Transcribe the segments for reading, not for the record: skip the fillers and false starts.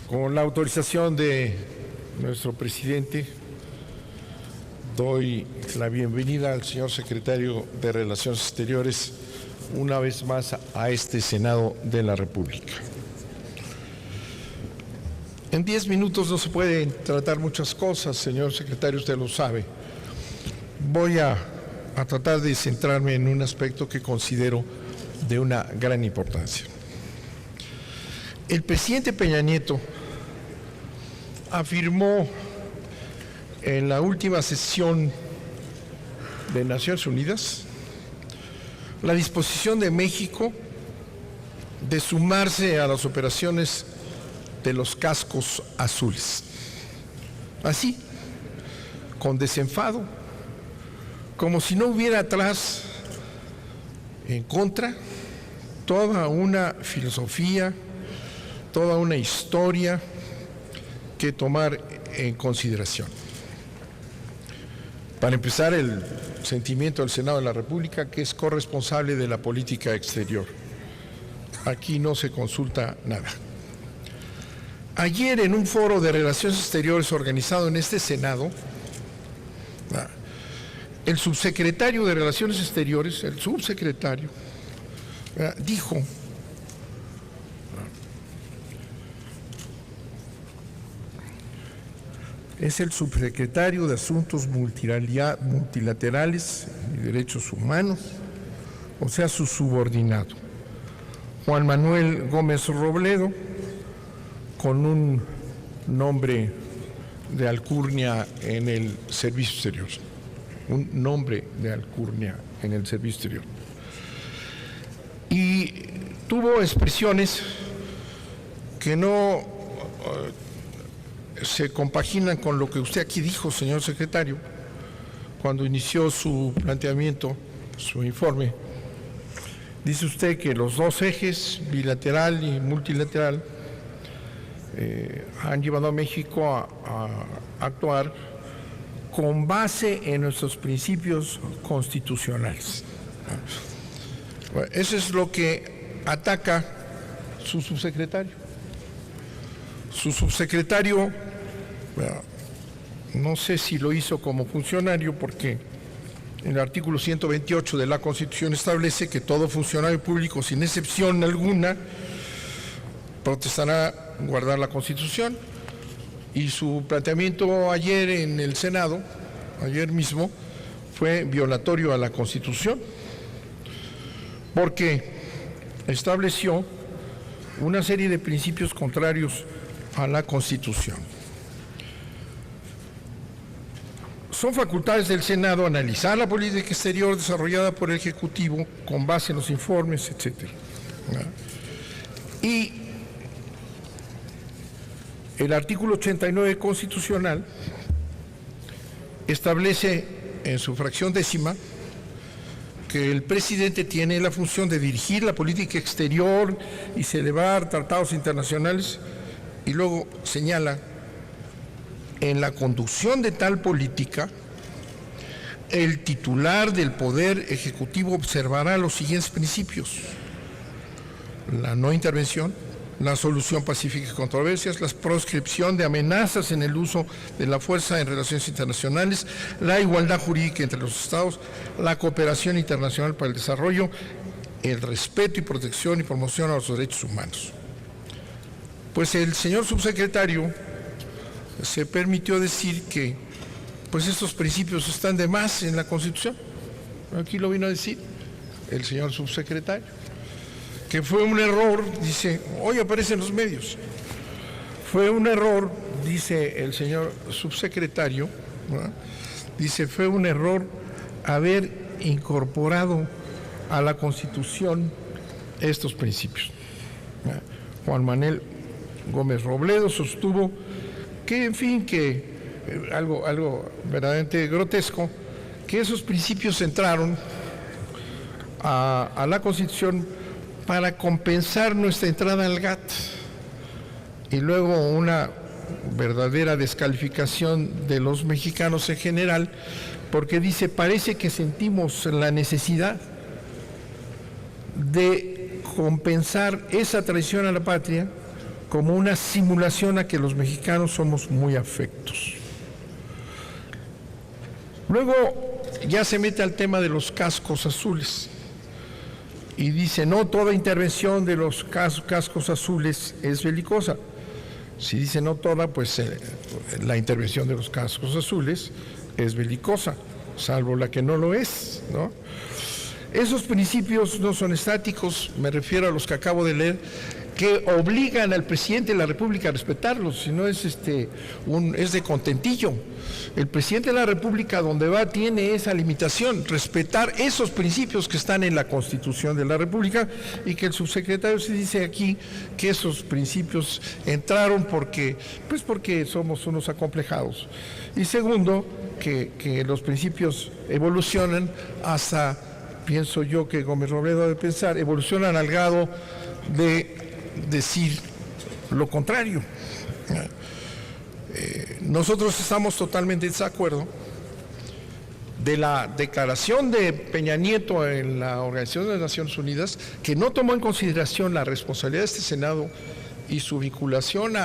Con la autorización de nuestro presidente, doy la bienvenida al señor secretario de Relaciones Exteriores una vez más a este Senado de la República. En 10 minutos no se pueden tratar muchas cosas, señor secretario, usted lo sabe. Voy a tratar de centrarme en un aspecto que considero de una gran importancia. El presidente Peña Nieto afirmó en la última sesión de Naciones Unidas la disposición de México de sumarse a las operaciones de los cascos azules. Así, con desenfado, como si no hubiera atrás, en contra, toda una filosofía, toda una historia que tomar en consideración. Para empezar, el sentimiento del Senado de la República, que es corresponsable de la política exterior. Aquí no se consulta nada. Ayer, en un foro de Relaciones Exteriores organizado en este Senado, el subsecretario de Relaciones Exteriores, dijo: es el subsecretario de Asuntos Multilaterales y Derechos Humanos, o sea, su subordinado, Juan Manuel Gómez Robledo, con un nombre de alcurnia en el Servicio Exterior. Un nombre de alcurnia en el Servicio Exterior. Y tuvo expresiones que no se compaginan con lo que usted aquí dijo, señor secretario, cuando inició su planteamiento, su informe. Dice usted que los dos ejes, bilateral y multilateral, han llevado a México a actuar con base en nuestros principios constitucionales. Bueno, eso es lo que ataca su subsecretario. Su subsecretario, bueno, no sé si lo hizo como funcionario, porque el artículo 128 de la Constitución establece que todo funcionario público, sin excepción alguna, protestará guardar la Constitución. Y su planteamiento ayer en el Senado, ayer mismo, fue violatorio a la Constitución, porque estableció una serie de principios contrarios a la Constitución. Son facultades del Senado analizar la política exterior desarrollada por el Ejecutivo con base en los informes, etc. Y el artículo 89 constitucional establece en su fracción 10ª que el presidente tiene la función de dirigir la política exterior y celebrar tratados internacionales, y luego señala: en la conducción de tal política, el titular del Poder Ejecutivo observará los siguientes principios: la no intervención, la solución pacífica de controversias, la proscripción de amenazas en el uso de la fuerza en relaciones internacionales, la igualdad jurídica entre los Estados, la cooperación internacional para el desarrollo, el respeto y protección y promoción a los derechos humanos. Pues el señor subsecretario se permitió decir que pues estos principios están de más en la Constitución. Aquí lo vino a decir el señor subsecretario, que fue un error, dice, hoy aparece en los medios, fue un error, dice el señor subsecretario, ¿no? Dice, fue un error haber incorporado a la Constitución estos principios. Juan Manuel Gómez Robledo sostuvo que, en fin, que algo verdaderamente grotesco, que esos principios entraron a la Constitución para compensar nuestra entrada al GATT, y luego una verdadera descalificación de los mexicanos en general, porque dice, parece que sentimos la necesidad de compensar esa traición a la patria como una simulación a que los mexicanos somos muy afectos. Luego ya se mete al tema de los cascos azules y dice, no toda intervención de los cascos azules es belicosa. Si dice no toda, pues la intervención de los cascos azules es belicosa, salvo la que no lo es, ¿no? Esos principios no son estáticos, me refiero a los que acabo de leer, que obligan al presidente de la República a respetarlos, si no es es de contentillo. El presidente de la República, donde va, tiene esa limitación, respetar esos principios que están en la Constitución de la República, y que el subsecretario se dice aquí que esos principios entraron porque somos unos acomplejados. Y segundo, que los principios evolucionan hasta, pienso yo que Gómez Robledo debe pensar, evolucionan al grado de decir lo contrario. Nosotros estamos totalmente en desacuerdo de la declaración de Peña Nieto en la Organización de las Naciones Unidas, que no tomó en consideración la responsabilidad de este Senado y su vinculación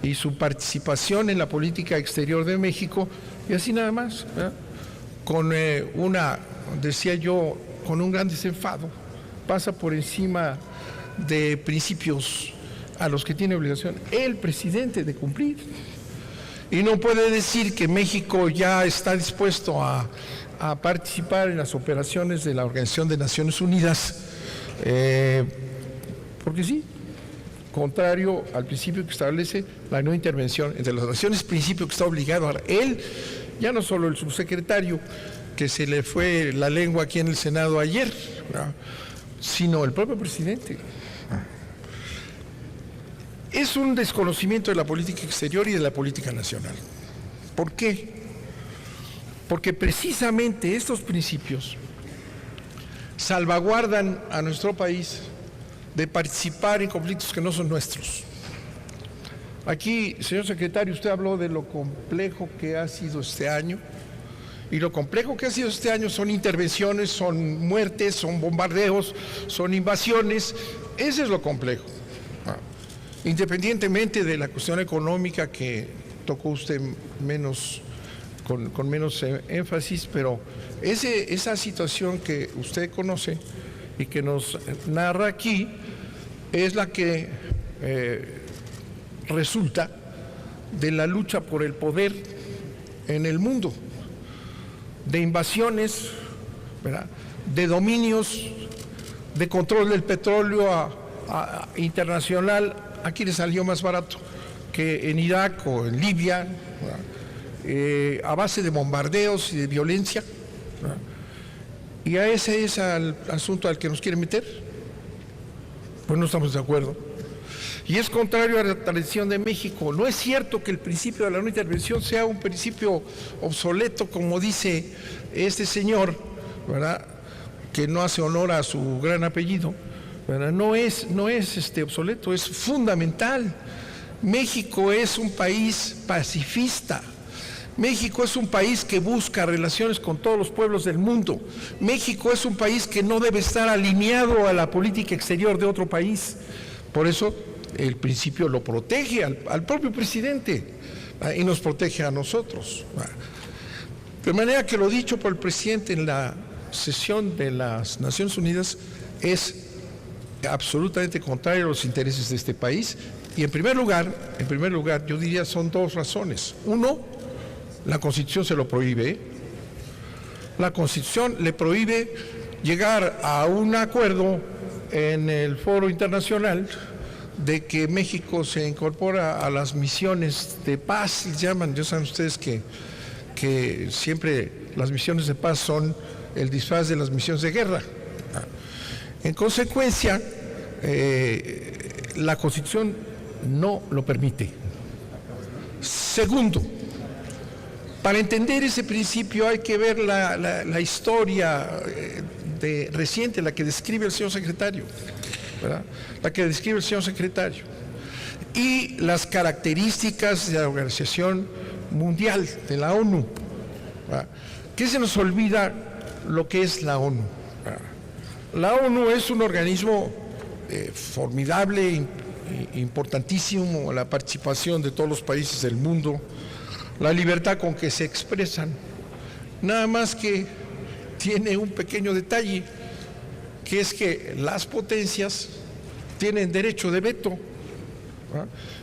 y su participación en la política exterior de México, y así nada más, ¿verdad? Con decía yo, con un gran desenfado, pasa por encima de principios a los que tiene obligación el presidente de cumplir. Y no puede decir que México ya está dispuesto a participar en las operaciones de la Organización de Naciones Unidas, porque sí, contrario al principio que establece la no intervención entre las naciones, principio que está obligado a él, ya no solo el subsecretario, que se le fue la lengua aquí en el Senado ayer, ¿verdad?, sino el propio presidente. Es un desconocimiento de la política exterior y de la política nacional. ¿Por qué? Porque precisamente estos principios salvaguardan a nuestro país de participar en conflictos que no son nuestros. Aquí, señor secretario, usted habló de lo complejo que ha sido este año, y lo complejo que ha sido este año son intervenciones, son muertes, son bombardeos, son invasiones. Ese es lo complejo. Independientemente de la cuestión económica que tocó usted con menos énfasis, pero esa situación que usted conoce y que nos narra aquí es la que resulta de la lucha por el poder en el mundo, de invasiones, ¿verdad?, de dominios, de control del petróleo internacional. Aquí le salió más barato que en Irak o en Libia, a base de bombardeos y de violencia, ¿verdad? Y a ese es el asunto al que nos quieren meter. Pues no estamos de acuerdo. Y es contrario a la tradición de México. No es cierto que el principio de la no intervención sea un principio obsoleto, como dice este señor, ¿verdad?, que no hace honor a su gran apellido, ¿verdad? No es obsoleto, es fundamental. México es un país pacifista. México es un país que busca relaciones con todos los pueblos del mundo. México es un país que no debe estar alineado a la política exterior de otro país. Por eso el principio lo protege al propio presidente y nos protege a nosotros. De manera que lo dicho por el presidente en la sesión de las Naciones Unidas es absolutamente contrario a los intereses de este país. Y en primer lugar, yo diría son dos razones. Uno, la Constitución se lo prohíbe. La Constitución le prohíbe llegar a un acuerdo en el foro internacional de que México se incorpora a las misiones de paz, llaman. Ya saben ustedes que siempre las misiones de paz son el disfraz de las misiones de guerra. En consecuencia, la Constitución no lo permite. Segundo, para entender ese principio hay que ver la historia reciente, la que describe el señor secretario, ¿verdad?, la que describe el señor secretario, y las características de la Organización Mundial, de la ONU, ¿verdad? ¿Qué se nos olvida lo que es la ONU? ¿Verdad? La ONU es un organismo formidable, importantísimo la participación de todos los países del mundo, la libertad con que se expresan, nada más que tiene un pequeño detalle, que es que las potencias tienen derecho de veto.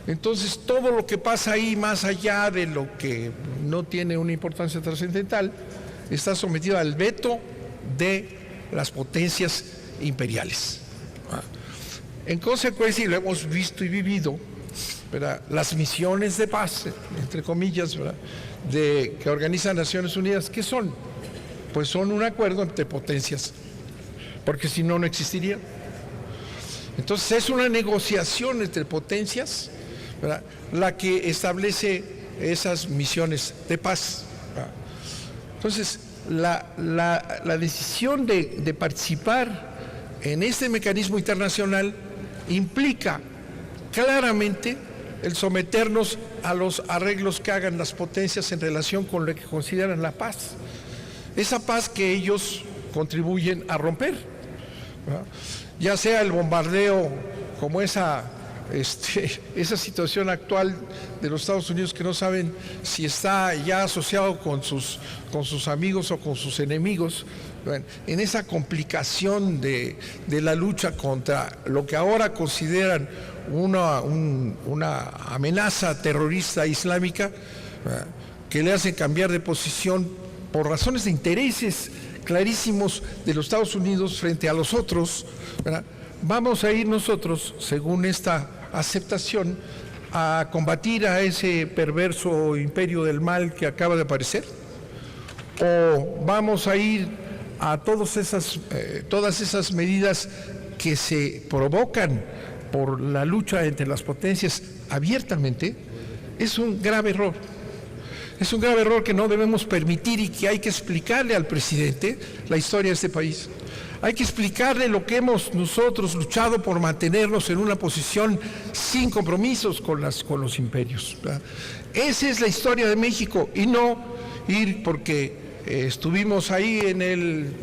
Entonces, todo lo que pasa ahí, más allá de lo que no tiene una importancia trascendental, está sometido al veto de las potencias imperiales. En consecuencia, y lo hemos visto y vivido, ¿verdad?, las misiones de paz, entre comillas, ¿verdad?, que organizan Naciones Unidas, ¿qué son? Pues son un acuerdo entre potencias, porque si no, no existiría. Entonces es una negociación entre potencias, ¿verdad?, la que establece esas misiones de paz, ¿verdad? Entonces la decisión de participar en este mecanismo internacional implica claramente el someternos a los arreglos que hagan las potencias en relación con lo que consideran la paz, esa paz que ellos contribuyen a romper, ¿verdad?, ya sea el bombardeo como esa situación actual de los Estados Unidos, que no saben si está ya asociado con sus amigos o con sus enemigos, en esa complicación de la lucha contra lo que ahora consideran una amenaza terrorista islámica, que le hacen cambiar de posición por razones de intereses clarísimos de los Estados Unidos frente a los otros, ¿verdad? Vamos a ir nosotros, según esta aceptación, a combatir a ese perverso imperio del mal que acaba de aparecer, o vamos a ir a todas esas medidas que se provocan por la lucha entre las potencias abiertamente. Es un grave error. Es un grave error que no debemos permitir y que hay que explicarle al presidente la historia de este país. Hay que explicarle lo que hemos nosotros luchado por mantenernos en una posición sin compromisos con los imperios, ¿verdad? Esa es la historia de México, y no ir porque estuvimos ahí en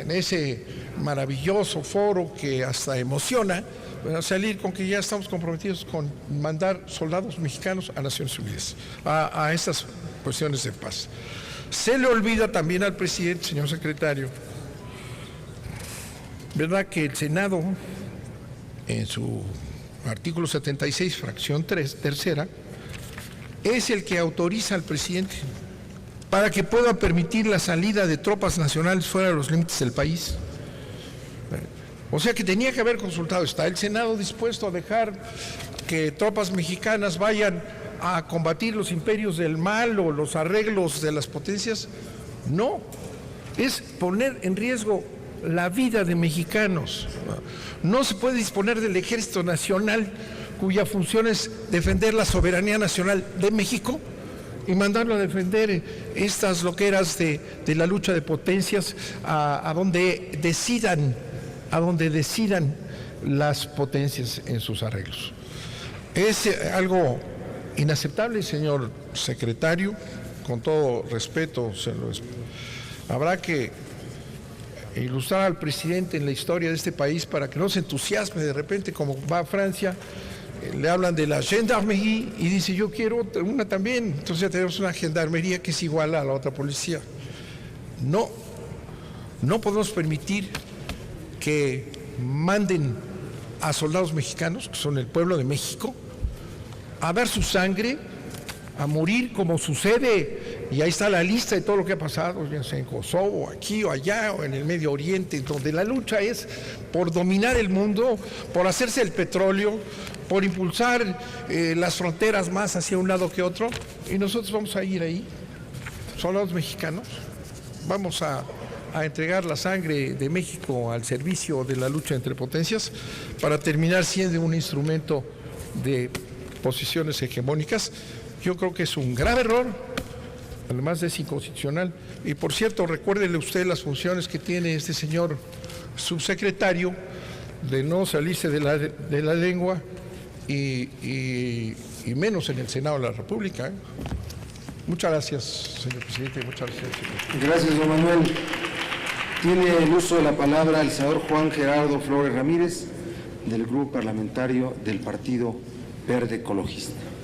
ese maravilloso foro que hasta emociona, ¿verdad?, salir con que ya estamos comprometidos con mandar soldados mexicanos a Naciones Unidas, a estas cuestiones de paz. Se le olvida también al presidente, señor secretario, ¿verdad?, que el Senado, en su artículo 76, fracción tercera, es el que autoriza al presidente para que pueda permitir la salida de tropas nacionales fuera de los límites del país. O sea que tenía que haber consultado. ¿Está el Senado dispuesto a dejar que tropas mexicanas vayan a combatir los imperios del mal o los arreglos de las potencias? No, es poner en riesgo la vida de mexicanos. No se puede disponer del Ejército Nacional, cuya función es defender la soberanía nacional de México, y mandarlo a defender estas loqueras de la lucha de potencias a donde decidan las potencias en sus arreglos. Es algo inaceptable, señor secretario, con todo respeto. Habrá que ilustrar al presidente en la historia de este país para que no se entusiasme de repente, como va a Francia, le hablan de la gendarmería y dice: yo quiero una también. Entonces ya tenemos una gendarmería que es igual a la otra policía. No podemos permitir que manden a soldados mexicanos, que son el pueblo de México, a dar su sangre, a morir como sucede, y ahí está la lista de todo lo que ha pasado, ya sea en Kosovo, aquí o allá, o en el Medio Oriente, donde la lucha es por dominar el mundo, por hacerse el petróleo, por impulsar las fronteras más hacia un lado que otro, y nosotros vamos a ir ahí, soldados mexicanos, vamos a entregar la sangre de México al servicio de la lucha entre potencias para terminar siendo un instrumento de posiciones hegemónicas. Yo creo que es un grave error, además es inconstitucional. Y por cierto, recuérdele usted las funciones que tiene este señor subsecretario de no salirse de la lengua y menos en el Senado de la República. Muchas gracias, señor presidente. Muchas gracias, señor. Gracias, don Manuel. Tiene el uso de la palabra el senador Juan Gerardo Flores Ramírez, del Grupo Parlamentario del Partido Verde Ecologista.